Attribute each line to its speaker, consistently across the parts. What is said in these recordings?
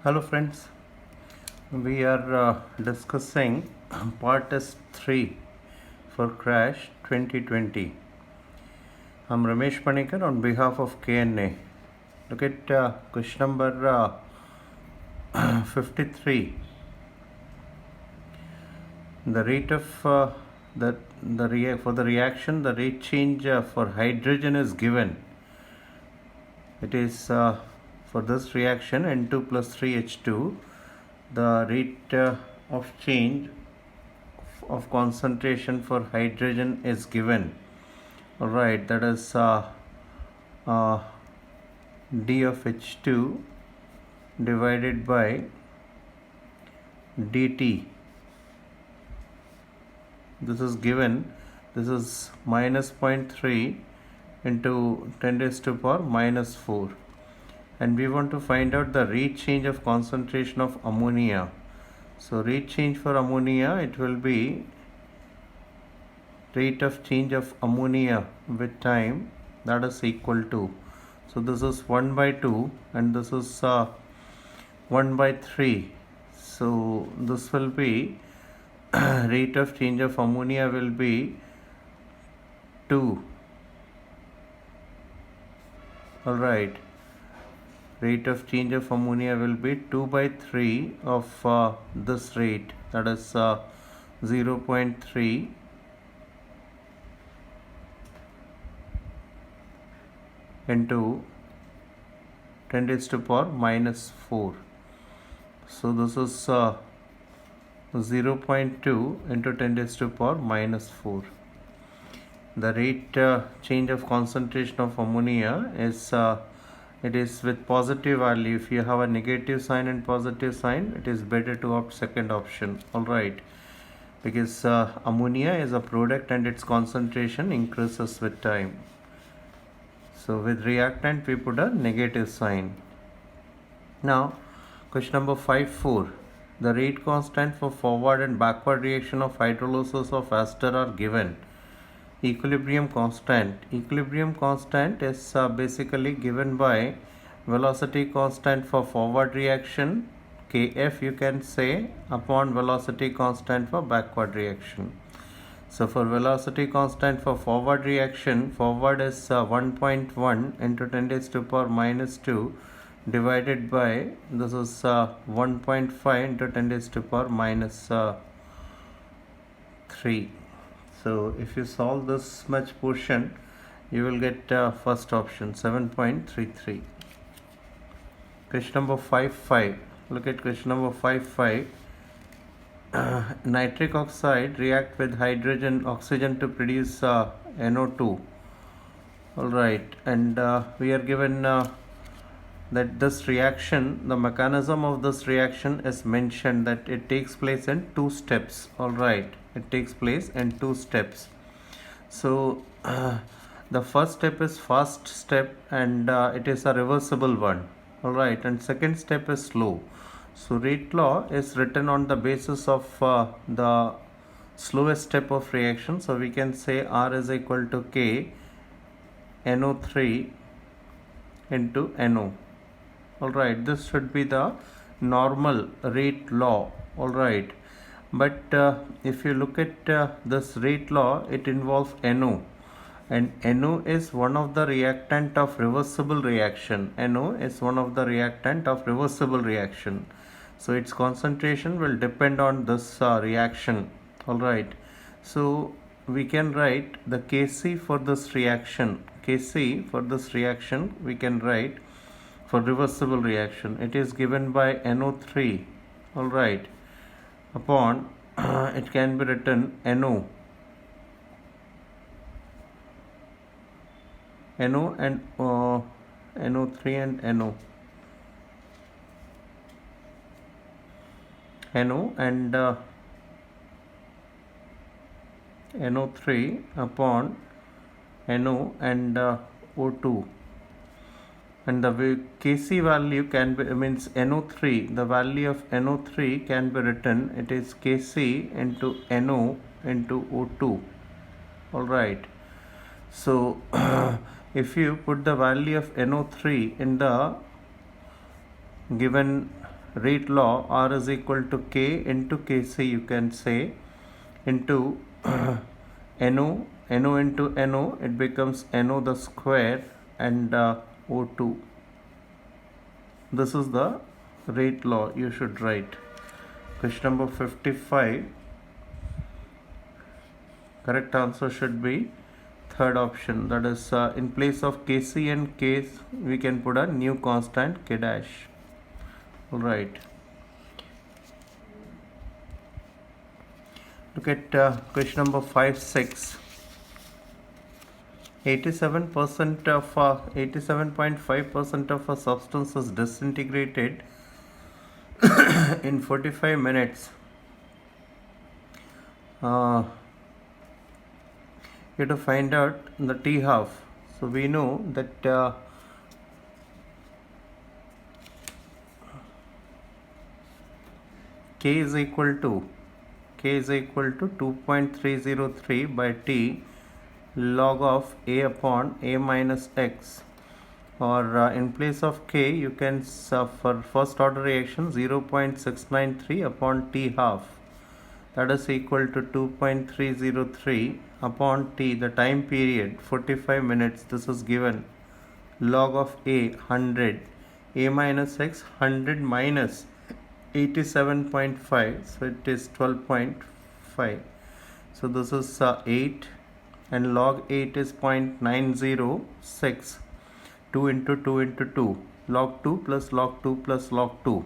Speaker 1: Hello friends, we are discussing part test 3 for Crash 2020. I'm Ramesh Panikar on behalf of KNA. Look at question number 53. The rate of for the reaction, the rate change for hydrogen is given. It is for this reaction N2 plus 3H2, the rate of change of concentration for hydrogen is given. Alright, that is uh, d of H2 divided by dt. This is given. This is minus 0.3 into 10 raised to power minus 4. And we want to find out the rate change of concentration of ammonia. So rate change for ammonia, it will be rate of change of ammonia with time, that is equal to, so this is 1 by 2 and this is 1 by 3. So this will be rate of change of ammonia will be 2. Alright, rate of change of ammonia will be 2 by 3 of this rate, that is 0.3 into 10 raised to power minus 4. So this is 0.2 into 10 raised to power minus 4. The rate change of concentration of ammonia is it is with positive value. If you have a negative sign and positive sign, it is better to opt second option. Alright, because ammonia is a product and its concentration increases with time. So with reactant we put a negative sign. Now question number 5.4. The rate constant for forward and backward reaction of hydrolysis of ester are given. Equilibrium constant. Equilibrium constant is basically given by velocity constant for forward reaction, Kf you can say, upon velocity constant for backward reaction. So for velocity constant for forward reaction, forward is 1.1 into 10 raised to power minus 2 divided by, this is 1.5 into 10 raised to power minus 3. So if you solve this much portion, you will get first option 7.33. Question number 5.5. Look at question number 5.5. Nitric oxide react with hydrogen oxygen to produce NO2. Alright, and we are given that this reaction, the mechanism of this reaction is mentioned that it takes place in 2 steps. Alright, it takes place in 2 steps. So the first step is fast step and it is a reversible one. Alright, and second step is slow. So rate law is written on the basis of the slowest step of reaction. So we can say R is equal to K NO3 into NO. Alright, this should be the normal rate law. Alright, but if you look at this rate law, it involves NO. And NO is one of the reactant of reversible reaction. NO is one of the reactant of reversible reaction. So its concentration will depend on this reaction. Alright, so we can write the Kc for this reaction. Kc for this reaction we can write for reversible reaction. It is given by NO3. Alright, upon it can be written NO. NO and NO3 and NO. NO and NO3 upon NO and O2. And the Kc value can be, means NO3, the value of NO3 can be written, it is Kc into NO into O2. Alright, so if you put the value of NO3 in the given rate law, R is equal to K into Kc, you can say, into NO into NO, it becomes NO the square, and O2. This is the rate law you should write. Question number 55. Correct answer should be third option, that is in place of Kc and K we can put a new constant K dash. Alright, look at question number 5-6. 87% of 87.5% of a substance is disintegrated in 45 minutes. You have to find out the T half. So we know that K is equal to 2.303 by T log of A upon A minus X, or in place of K you can for first order reaction 0.693 upon T half, that is equal to 2.303 upon T, the time period 45 minutes. This is given log of A 100, A minus X 100 minus 87.5, so it is 12.5. So this is 8, and log 8 is 0.906. 2 into 2 into 2, log 2 plus log 2 plus log 2.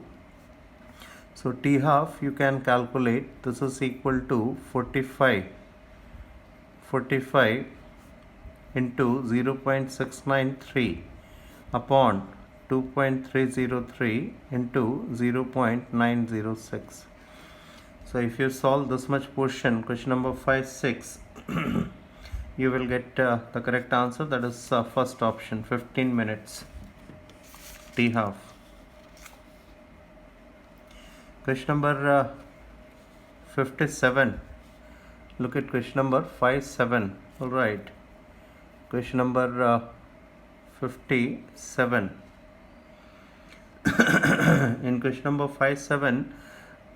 Speaker 1: So T half you can calculate, this is equal to 45 into 0.693 upon 2.303 into 0.906. So if you solve this much portion, question number 5-6, you will get the correct answer, that is first option, 15 minutes, T half. Question number 57. Look at question number 5-7. Alright, question number 57. In question number 5-7,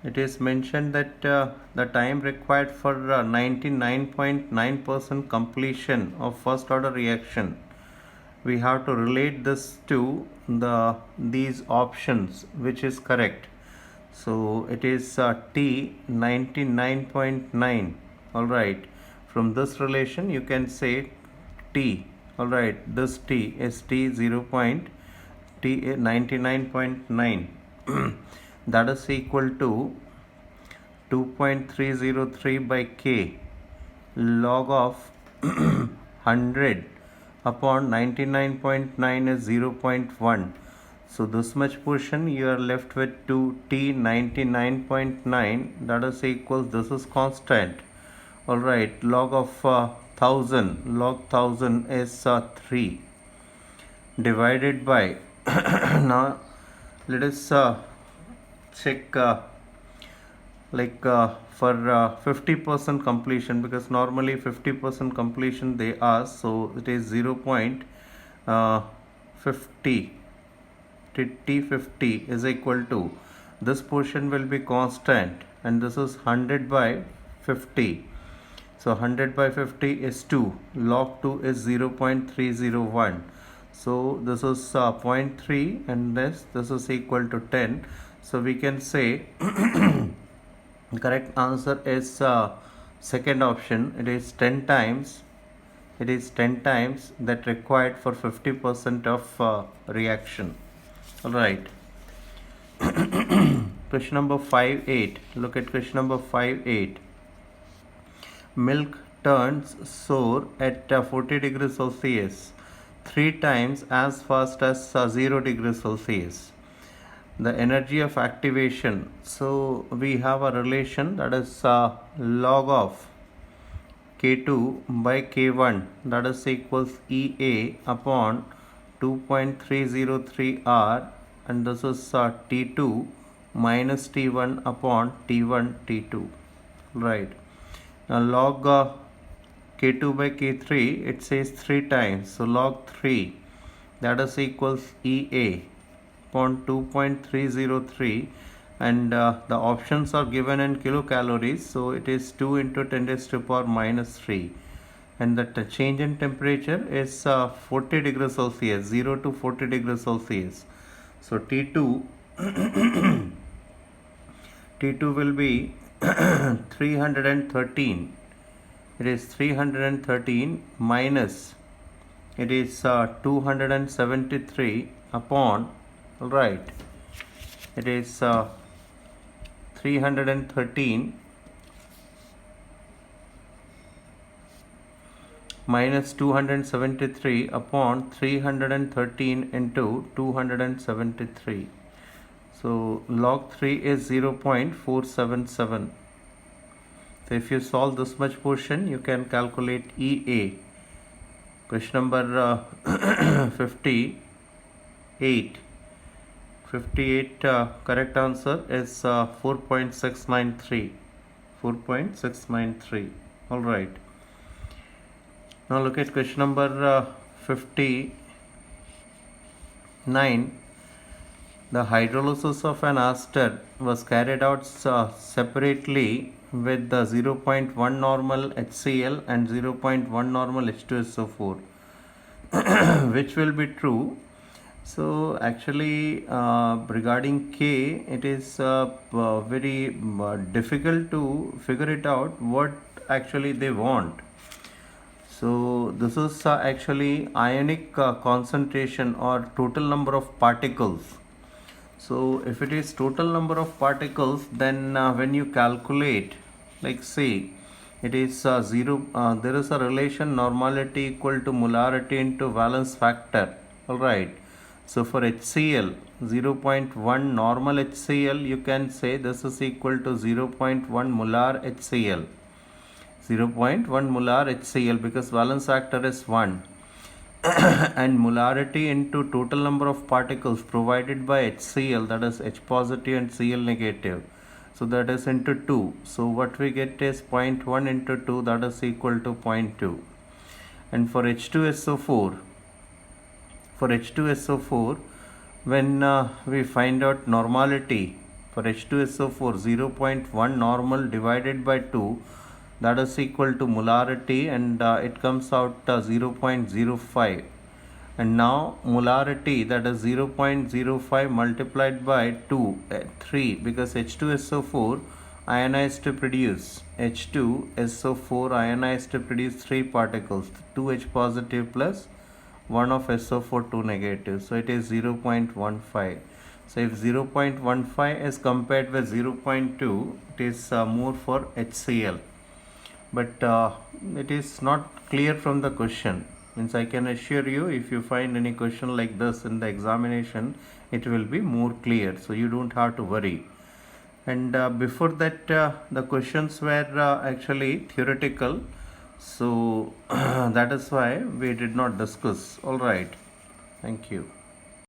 Speaker 1: it is mentioned that the time required for 99.9% completion of first order reaction, we have to relate this to these options, which is correct. So it is T 99.9. Alright, from this relation you can say T. Alright, this T is T 99.9 that is equal to 2.303 by K log of 100 upon 99.9 is 0.1. So this much portion you are left with 2T 99.9, that is equals, this is constant. Alright, log of 1000, log 1000 is 3 divided by now let us check for 50% completion, because normally 50% completion they ask, so it is 0.50. T50 is equal to, this portion will be constant, and this is 100 by 50. So 100 by 50 is 2, log 2 is 0.301. So this is 0.3, and this is equal to 10. So we can say the correct answer is second option. It is 10 times. It is 10 times that required for 50% of reaction. Alright. Question number 5-8. Look at question number 5-8. Milk turns sour at 40 degrees Celsius 3 times as fast as 0 degrees Celsius. The energy of activation. So we have a relation, that is log of K2 by K1, that is equals EA upon 2.303 R, and this is T2 minus T1 upon T1 T2. Right. Now log K2 by K3, it says 3 times, so log 3, that is equals EA upon 2.303. and the options are given in kilocalories, so it is 2 into 10 raised to power minus 3, and the change in temperature is 40 degrees Celsius, 0 to 40 degrees Celsius. So T2 T2 will be 313. It is 313 minus, it is 273 upon, right, it is 313 minus 273 upon 313 into 273. So log 3 is 0.477. So if you solve this much portion, you can calculate EA. Question number 58. Correct answer is 4.693. 4.693. All right. Now look at question number 59. The hydrolysis of an aster was carried out separately with the 0.1 normal HCl and 0.1 normal H2SO4. Which will be true? So actually regarding K, it is very difficult to figure it out what actually they want. So this is actually ionic concentration or total number of particles. So if it is total number of particles, then when you calculate, like say it is 0, there is a relation normality equal to molarity into valence factor. Alright, so for HCl 0.1 normal HCl, you can say this is equal to 0.1 molar HCl. 0.1 molar HCl because valence factor is 1 and molarity into total number of particles provided by HCl, that is H positive and Cl negative, so that is into 2. So what we get is 0.1 into 2, that is equal to 0.2. And for H2SO4, when we find out normality for H2SO4, 0.1 normal divided by 2, that is equal to molarity, and it comes out 0.05. And now molarity, that is 0.05 multiplied by 2, 3, because H2SO4 ionized to produce, H2SO4 ionized to produce 3 particles, 2 H positive plus 1 of SO4 2 negative, so it is 0.15. So if 0.15 is compared with 0.2, it is more for HCl. But it is not clear from the question. Means I can assure you, if you find any question like this in the examination, it will be more clear, so you don't have to worry. And before that the questions were actually theoretical, so that is why we did not discuss. All right, thank you.